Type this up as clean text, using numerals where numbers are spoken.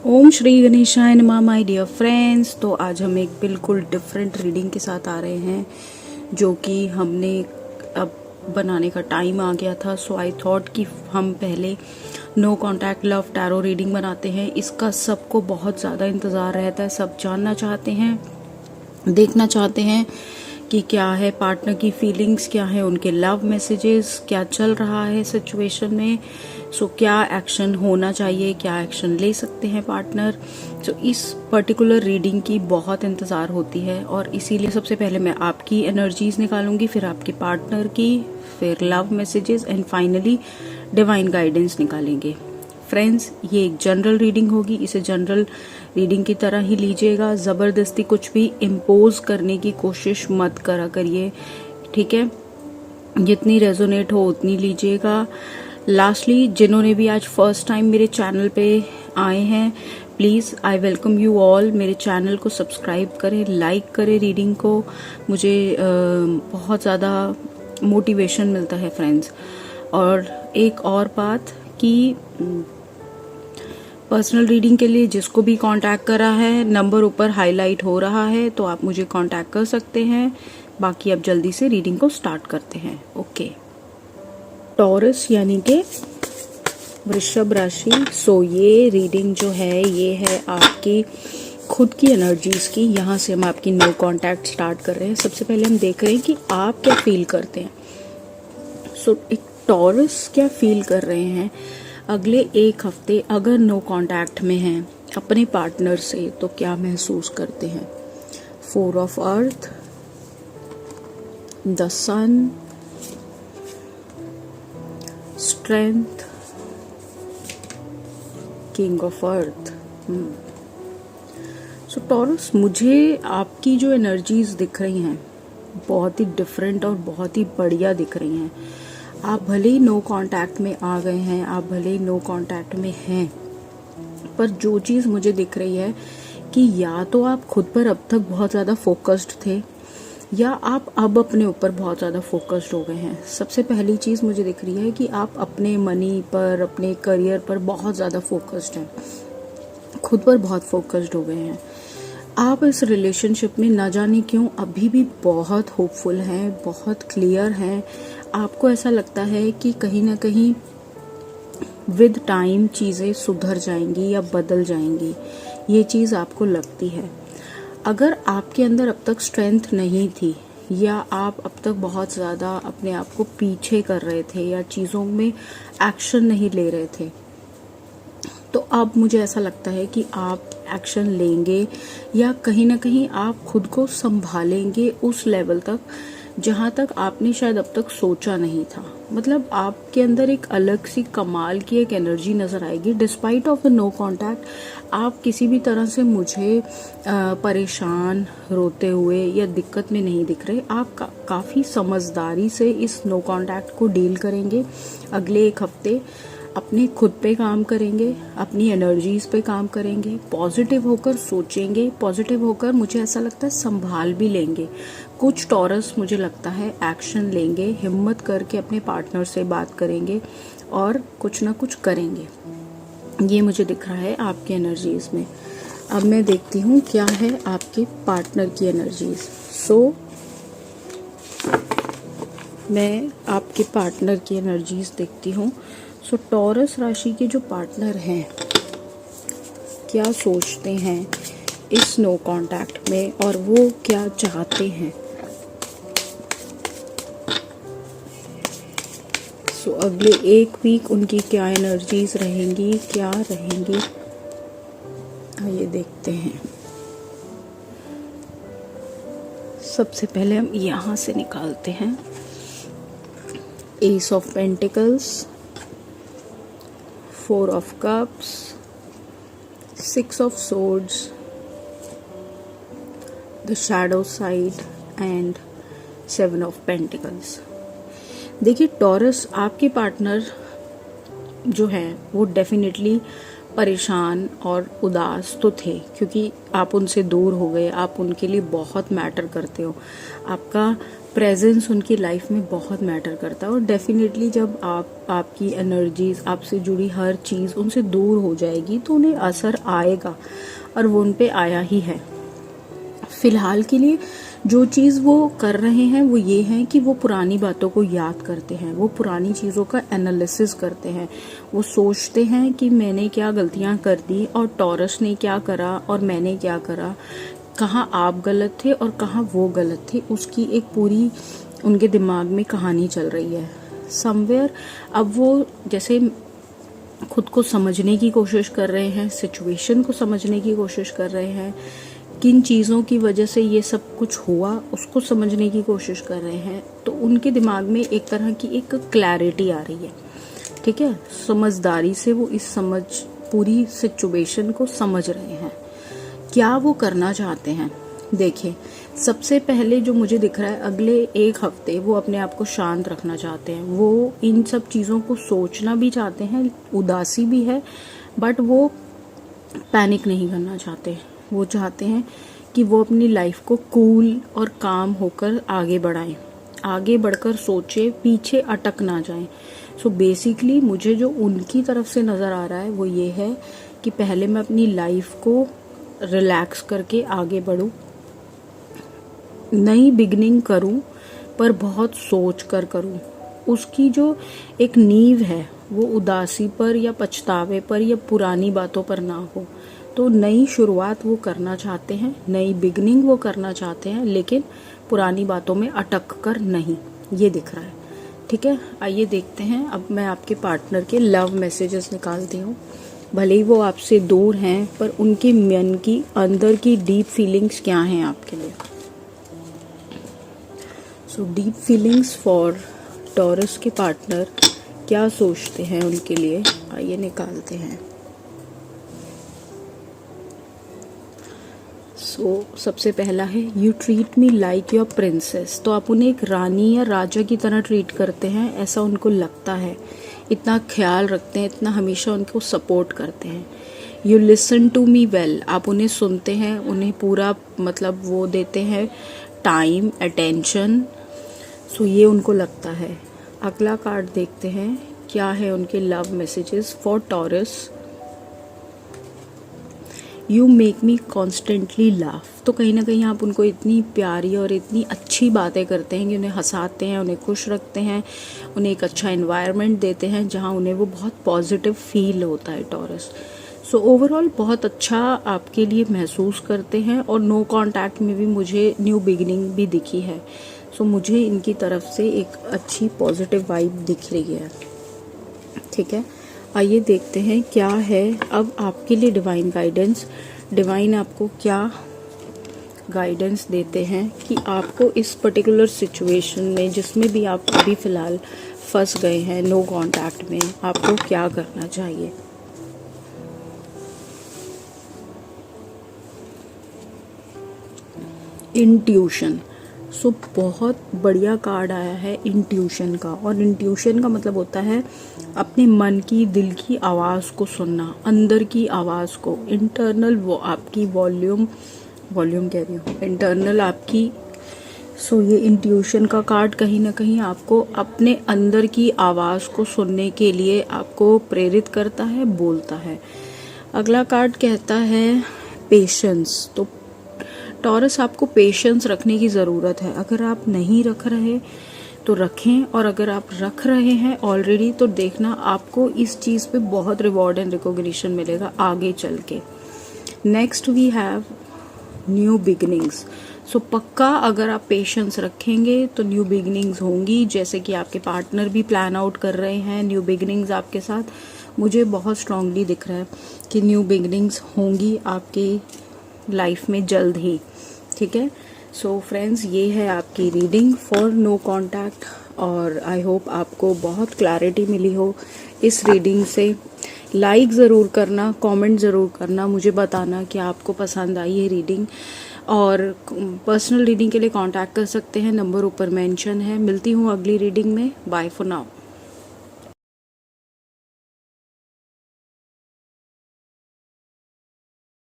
ओम श्री गणेशाय नमः my dear friends. तो आज हम एक बिल्कुल डिफरेंट रीडिंग के साथ आ रहे हैं जो कि हमने अब बनाने का टाइम आ गया था। सो आई थॉट कि हम पहले no contact love tarot reading बनाते हैं। इसका सबको बहुत ज़्यादा इंतज़ार रहता है, सब जानना चाहते हैं, देखना चाहते हैं कि क्या है पार्टनर की फीलिंग्स, क्या है उनके लव मैसेजेस, क्या चल रहा है सिचुएशन में। सो क्या एक्शन होना चाहिए, क्या एक्शन ले सकते हैं पार्टनर। सो इस पर्टिकुलर रीडिंग की बहुत इंतज़ार होती है और इसीलिए सबसे पहले मैं आपकी एनर्जीज निकालूंगी, फिर आपके पार्टनर की, फिर love messages and finally divine guidance निकालेंगे। फ्रेंड्स, ये एक जनरल रीडिंग होगी, इसे जनरल रीडिंग की तरह ही लीजिएगा। ज़बरदस्ती कुछ भी इम्पोज करने की कोशिश मत करा करिए, ठीक है। जितनी रेजोनेट हो उतनी लीजिएगा। लास्टली, जिन्होंने भी आज फर्स्ट टाइम मेरे चैनल पे आए हैं, please I welcome you all. मेरे चैनल को सब्सक्राइब करें, लाइक करें रीडिंग को। मुझे बहुत ज़्यादा मोटिवेशन मिलता है फ्रेंड्स। और एक और बात कि पर्सनल रीडिंग के लिए जिसको भी कांटेक्ट करा है, नंबर ऊपर हाईलाइट हो रहा है, तो आप मुझे कांटेक्ट कर सकते हैं। बाकी अब जल्दी से रीडिंग को स्टार्ट करते हैं। ओके, टॉरस यानी कि वृषभ राशि। सो ये रीडिंग जो है ये है आपकी खुद की एनर्जीज की। यहाँ से हम आपकी नो कांटेक्ट स्टार्ट कर रहे हैं। सबसे पहले हम देख रहे हैं कि आप क्या फील करते हैं। सो एक टॉरस क्या फील कर रहे हैं अगले एक हफ्ते अगर नो कांटेक्ट में हैं अपने पार्टनर से, तो क्या महसूस करते हैं। 4 of earth, the sun, strength, king of earth. So Taurus, मुझे आपकी जो एनर्जीज दिख रही हैं बहुत ही डिफरेंट और बहुत ही बढ़िया दिख रही हैं। आप भले ही नो कांटेक्ट में आ गए हैं, आप भले ही नो कांटेक्ट में हैं, पर जो चीज़ मुझे दिख रही है कि या तो आप खुद पर अब तक बहुत ज़्यादा फोकस्ड थे या आप अब अपने ऊपर बहुत ज़्यादा फोकस्ड हो गए हैं। सबसे पहली चीज़ मुझे दिख रही है कि आप अपने मनी पर, अपने करियर पर बहुत ज़्यादा फोकस्ड हैं, खुद पर बहुत फोकस्ड हो गए हैं। आप इस रिलेशनशिप में ना जाने क्यों अभी भी बहुत होपफुल हैं, बहुत क्लियर हैं। आपको ऐसा लगता है कि कहीं ना कहीं विद टाइम चीज़ें सुधर जाएंगी या बदल जाएंगी, ये चीज़ आपको लगती है। अगर आपके अंदर अब तक स्ट्रेंथ नहीं थी या आप अब तक बहुत ज़्यादा अपने आप को पीछे कर रहे थे या चीज़ों में एक्शन नहीं ले रहे थे, तो अब मुझे ऐसा लगता है कि आप एक्शन लेंगे या कहीं ना कहीं आप खुद को संभालेंगे उस लेवल तक जहाँ तक आपने शायद अब तक सोचा नहीं था। मतलब आपके अंदर एक अलग सी कमाल की एक एनर्जी नज़र आएगी। Despite of the no contact, आप किसी भी तरह से मुझे परेशान, रोते हुए या दिक्कत में नहीं दिख रहे। आप काफ़ी समझदारी से इस नो कांटेक्ट को डील करेंगे। अगले एक हफ्ते अपने खुद पे काम करेंगे, अपनी एनर्जीज पे काम करेंगे, पॉजिटिव होकर सोचेंगे, पॉजिटिव होकर मुझे ऐसा लगता है संभाल भी लेंगे। कुछ टॉरस मुझे लगता है एक्शन लेंगे, हिम्मत करके अपने पार्टनर से बात करेंगे और कुछ ना कुछ करेंगे। ये मुझे दिख रहा है आपकी एनर्जीज में। अब मैं देखती हूँ क्या है आपके पार्टनर की एनर्जीज। सो मैं आपके पार्टनर की एनर्जीज देखती हूँ। सो टॉरस राशि के जो पार्टनर हैं क्या सोचते हैं इस नो कांटेक्ट में और वो क्या चाहते हैं। सो अगले एक वीक उनकी क्या एनर्जीज रहेंगी, क्या रहेंगी, आइए देखते हैं। सबसे पहले हम यहाँ से निकालते हैं S of pentacles, 4 of cups, 6 of swords, the shadow side and 7 of pentacles। देखिए टॉरस, आपके पार्टनर जो है वो डेफिनेटली परेशान और उदास तो थे क्योंकि आप उनसे दूर हो गए, आप उनके लिए बहुत मैटर करते हो। आपका प्रेजेंस उनकी लाइफ में बहुत मैटर करता है। और डेफिनेटली जब आपकी एनर्जीज, आपसे जुड़ी हर चीज़ उनसे दूर हो जाएगी तो उन्हें असर आएगा, और वो उन पे आया ही है। फिलहाल के लिए जो चीज़ वो कर रहे हैं वो ये है कि वो पुरानी बातों को याद करते हैं, वो पुरानी चीज़ों का एनालिसिस करते हैं, वो सोचते हैं कि मैंने क्या गलतियां कर दी और टॉरस ने क्या करा और मैंने क्या करा, कहाँ आप गलत थे और कहाँ वो गलत थे। उसकी एक पूरी उनके दिमाग में कहानी चल रही है समवेयर। अब वो जैसे खुद को समझने की कोशिश कर रहे हैं, सिचुएशन को समझने की कोशिश कर रहे हैं, किन चीज़ों की वजह से ये सब कुछ हुआ उसको समझने की कोशिश कर रहे हैं, तो उनके दिमाग में एक तरह की एक क्लैरिटी आ रही है। ठीक है, समझदारी से वो इस पूरी सिचुएशन को समझ रहे हैं। क्या वो करना चाहते हैं? देखिए, सबसे पहले जो मुझे दिख रहा है, अगले 1 हफ्ते वो अपने आप को शांत रखना चाहते हैं। वो इन सब चीज़ों को सोचना भी चाहते हैं, उदासी भी है, बट वो पैनिक नहीं करना चाहते। वो चाहते हैं कि वो अपनी लाइफ को कूल और काम होकर आगे बढ़ाएं, आगे बढ़कर सोचे, पीछे अटक ना जाएं। सो बेसिकली मुझे जो उनकी तरफ से नज़र आ रहा है वो ये है कि पहले मैं अपनी लाइफ को रिलैक्स करके आगे बढ़ूं, नई बिगनिंग करूं, पर बहुत सोच कर करूं। उसकी जो एक नींव है वो उदासी पर या पछतावे पर या पुरानी बातों पर ना हो। तो नई शुरुआत वो करना चाहते हैं, नई बिगनिंग वो करना चाहते हैं, लेकिन पुरानी बातों में अटक कर नहीं, ये दिख रहा है। ठीक है, आइए देखते हैं। अब मैं आपके पार्टनर के लव मैसेजेस निकालती हूँ। भले ही वो आपसे दूर हैं, पर उनके मन की अंदर की डीप फीलिंग्स क्या हैं आपके लिए। So deep feelings for taurus के पार्टनर, क्या सोचते हैं उनके लिए, आइए निकालते हैं। सबसे पहला है you treat me like your princess. तो आप उन्हें एक रानी या राजा की तरह ट्रीट करते हैं, ऐसा उनको लगता है। इतना ख्याल रखते हैं, इतना हमेशा उनको सपोर्ट करते हैं। You listen to me well, आप उन्हें सुनते हैं, उन्हें पूरा मतलब वो देते हैं टाइम, अटेंशन। सो ये उनको लगता है। अगला कार्ड देखते हैं, क्या है उनके love messages for taurus. You make me constantly laugh. तो कहीं ना कहीं आप उनको इतनी प्यारी और इतनी अच्छी बातें करते हैं कि उन्हें हंसाते हैं, उन्हें खुश रखते हैं, उन्हें एक अच्छा एनवायरनमेंट देते हैं जहां उन्हें वो बहुत पॉजिटिव फील होता है टॉरस। सो ओवरऑल बहुत अच्छा आपके लिए महसूस करते हैं। और नो कॉन्टैक्ट में भी मुझे न्यू बिगिनिंग भी दिखी है। सो मुझे इनकी तरफ से एक अच्छी पॉजिटिव वाइब दिख रही है। ठीक है, आइए देखते हैं क्या है अब आपके लिए डिवाइन गाइडेंस। डिवाइन आपको क्या गाइडेंस देते हैं कि आपको इस पर्टिकुलर सिचुएशन में, जिसमें भी आप अभी फ़िलहाल फंस गए हैं नो कांटेक्ट में, आपको क्या करना चाहिए। इंट्यूशन। सो बहुत बढ़िया कार्ड आया है इंट्यूशन का। और इंट्यूशन का मतलब होता है अपने मन की, दिल की आवाज़ को सुनना, अंदर की आवाज़ को, इंटरनल वो आपकी वॉल्यूम कह रही हूँ, इंटरनल आपकी। सो ये इंट्यूशन का कार्ड कहीं ना कहीं आपको अपने अंदर की आवाज़ को सुनने के लिए आपको प्रेरित करता है, बोलता है। अगला कार्ड कहता है पेशेंस। तो टॉरस, आपको पेशेंस रखने की ज़रूरत है। अगर आप नहीं रख रहे तो रखें, और अगर आप रख रहे हैं ऑलरेडी तो देखना आपको इस चीज़ पे बहुत रिवॉर्ड एंड रिकॉग्निशन मिलेगा आगे चल के। Next we have new beginnings. So पक्का अगर आप पेशेंस रखेंगे तो न्यू बिगिनिंग्स होंगी, जैसे कि आपके पार्टनर भी प्लान आउट कर रहे हैं न्यू बिगिनिंग्स आपके साथ। मुझे बहुत स्ट्रांगली दिख रहा है कि न्यू बिगिनिंग्स होंगी आपकी लाइफ में जल्द ही। ठीक है, सो फ्रेंड्स, ये है आपकी रीडिंग फॉर नो कांटेक्ट, और आई होप आपको बहुत क्लैरिटी मिली हो इस रीडिंग से। लाइक ज़रूर करना, कमेंट ज़रूर करना, मुझे बताना कि आपको पसंद आई ये रीडिंग। और पर्सनल रीडिंग के लिए कांटेक्ट कर सकते हैं, नंबर ऊपर मेंशन है। मिलती हूँ अगली रीडिंग में। Bye for now.